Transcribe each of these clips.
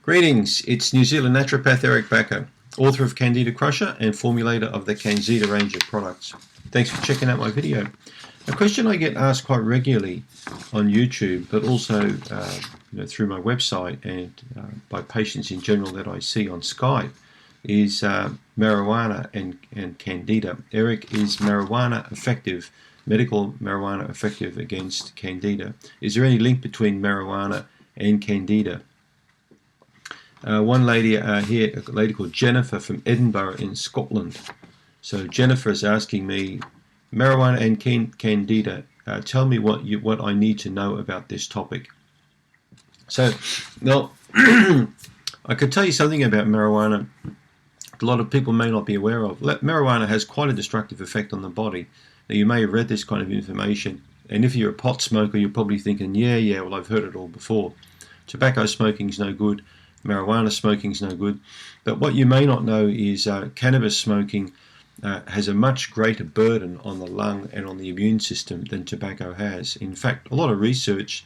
Greetings, it's New Zealand naturopath Eric Bakker, author of Candida Crusher and formulator of the CanXida range of products. Thanks for checking out my video. A question I get asked quite regularly on YouTube, but also through my website and by patients in general that I see on Skype, is marijuana and Candida. Eric, is marijuana effective, medical marijuana effective against Candida? Is there any link between marijuana and Candida? One lady here, a lady called Jennifer from Edinburgh in Scotland. So Jennifer is asking me, marijuana and Candida, tell me what I need to know about this topic. So, now, I could tell you something about marijuana a lot of people may not be aware of. Marijuana has quite a destructive effect on the body. Now, you may have read this kind of information, and if you're a pot smoker, you're probably thinking, yeah, well, I've heard it all before. Tobacco smoking is no good. Marijuana smoking is no good. But what you may not know is cannabis smoking has a much greater burden on the lung and on the immune system than tobacco has. In fact, a lot of research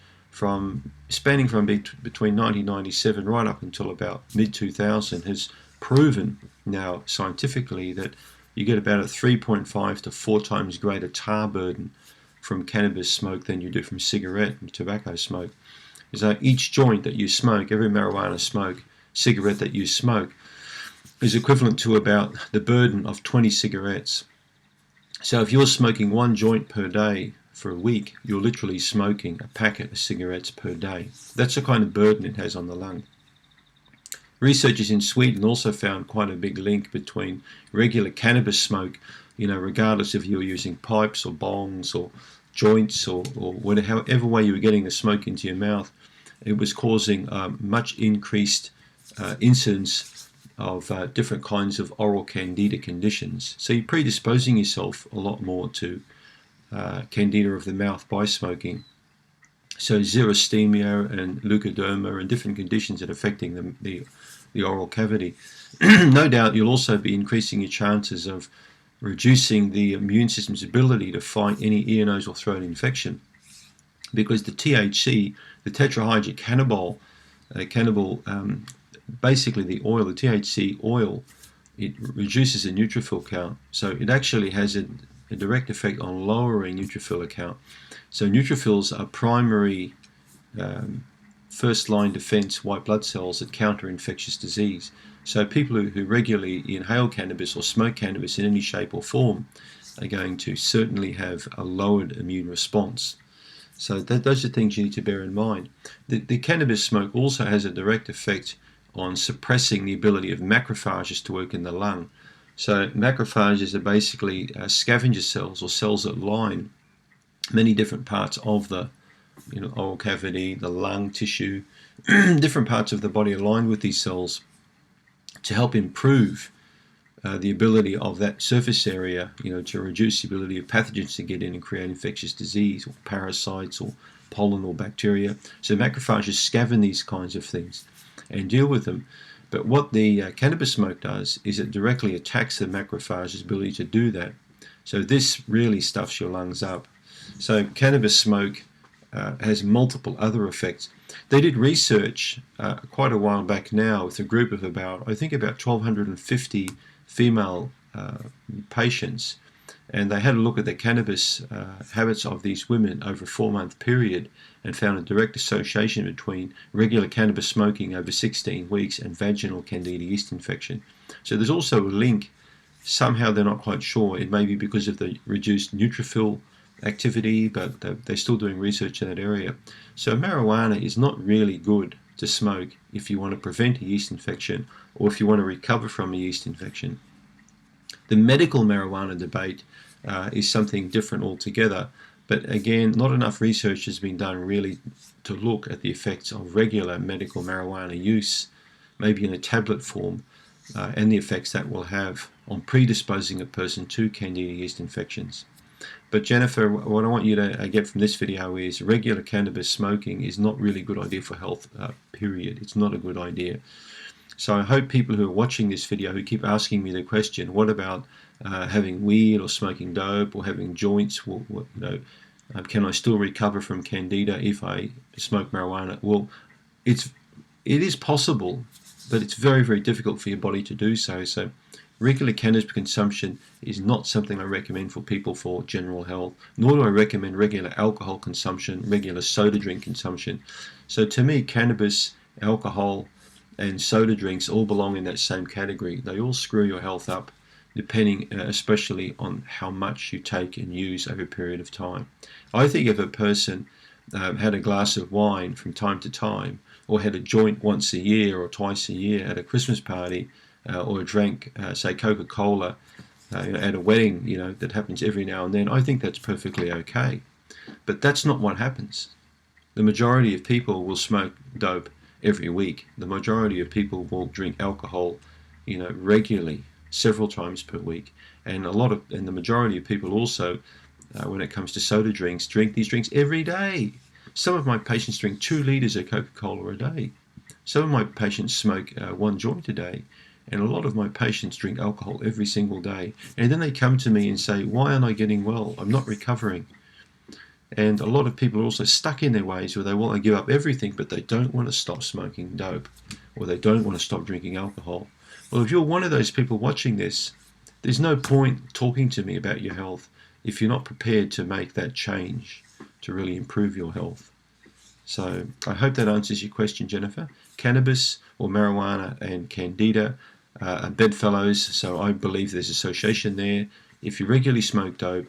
spanning from between 1997 right up until about mid-2000 has proven now scientifically that you get about a 3.5 to 4 times greater tar burden from cannabis smoke than you do from cigarette and tobacco smoke. So each joint that you smoke, every marijuana cigarette that you smoke, is equivalent to about the burden of 20 cigarettes. So if you're smoking 1 joint per day for a week, you're literally smoking a packet of cigarettes per day. That's the kind of burden it has on the lung. Researchers in Sweden also found quite a big link between regular cannabis smoke, regardless if you're using pipes or bongs or joints or however way you were getting the smoke into your mouth. It was causing much increased incidence of different kinds of oral candida conditions. So you're predisposing yourself a lot more to candida of the mouth by smoking. So xerostomia and leukoderma and different conditions that are affecting the oral cavity. No doubt you'll also be increasing your chances of reducing the immune system's ability to fight any ear, nose or throat infection, because the THC, the tetrahydrocannabinol, basically the oil, the THC oil, it reduces the neutrophil count. So it actually has a direct effect on lowering neutrophil count. So neutrophils are primary first-line defense white blood cells that counter infectious disease. So people who regularly inhale cannabis or smoke cannabis in any shape or form are going to certainly have a lowered immune response. So those are things you need to bear in mind. The cannabis smoke also has a direct effect on suppressing the ability of macrophages to work in the lung. So macrophages are basically scavenger cells or cells that line many different parts of the oral cavity, the lung tissue, different parts of the body aligned with these cells to help improve the ability of that surface area, to reduce the ability of pathogens to get in and create infectious disease or parasites or pollen or bacteria. So macrophages scavenge these kinds of things and deal with them. But what the cannabis smoke does is it directly attacks the macrophage's ability to do that. So this really stuffs your lungs up. So cannabis smoke has multiple other effects. They did research quite a while back now with a group of about 1,250 female patients, and they had a look at the cannabis habits of these women over a 4-month period and found a direct association between regular cannabis smoking over 16 weeks and vaginal candida yeast infection. So there's also a link. Somehow they're not quite sure. It may be because of the reduced neutrophil activity, but they're still doing research in that area. So marijuana is not really good to smoke if you want to prevent a yeast infection or if you want to recover from a yeast infection. The medical marijuana debate is something different altogether, but again, not enough research has been done really to look at the effects of regular medical marijuana use, maybe in a tablet form, and the effects that will have on predisposing a person to candida yeast infections. But Jennifer, what I want you to get from this video is regular cannabis smoking is not really a good idea for health, period. It's not a good idea. So I hope people who are watching this video who keep asking me the question, what about having weed or smoking dope or having joints, can I still recover from candida if I smoke marijuana? Well, it is possible, but it's very, very difficult for your body to do so. So regular cannabis consumption is not something I recommend for people for general health, nor do I recommend regular alcohol consumption, regular soda drink consumption. So to me, cannabis, alcohol, and soda drinks all belong in that same category. They all screw your health up, depending especially on how much you take and use over a period of time. I think if a person had a glass of wine from time to time, or had a joint once a year or twice a year at a Christmas party, or drank, say, Coca-Cola at a wedding, that happens every now and then, I think that's perfectly okay. But that's not what happens. The majority of people will smoke dope every week. The majority of people will drink alcohol, regularly, several times per week. And the majority of people also, when it comes to soda drinks, drink these drinks every day. Some of my patients drink 2 liters of Coca-Cola a day. Some of my patients smoke 1 joint a day. And a lot of my patients drink alcohol every single day. And then they come to me and say, why aren't I getting well? I'm not recovering. And a lot of people are also stuck in their ways where they want to give up everything, but they don't want to stop smoking dope, or they don't want to stop drinking alcohol. Well, if you're one of those people watching this, there's no point talking to me about your health if you're not prepared to make that change to really improve your health. So I hope that answers your question, Jennifer. Cannabis or marijuana and Candida are bedfellows, so I believe there's association there. If you regularly smoke dope,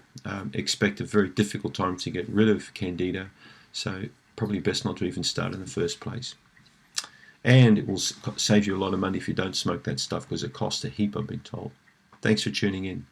expect a very difficult time to get rid of Candida, so probably best not to even start in the first place. And it will save you a lot of money if you don't smoke that stuff, because it costs a heap, I've been told. Thanks for tuning in.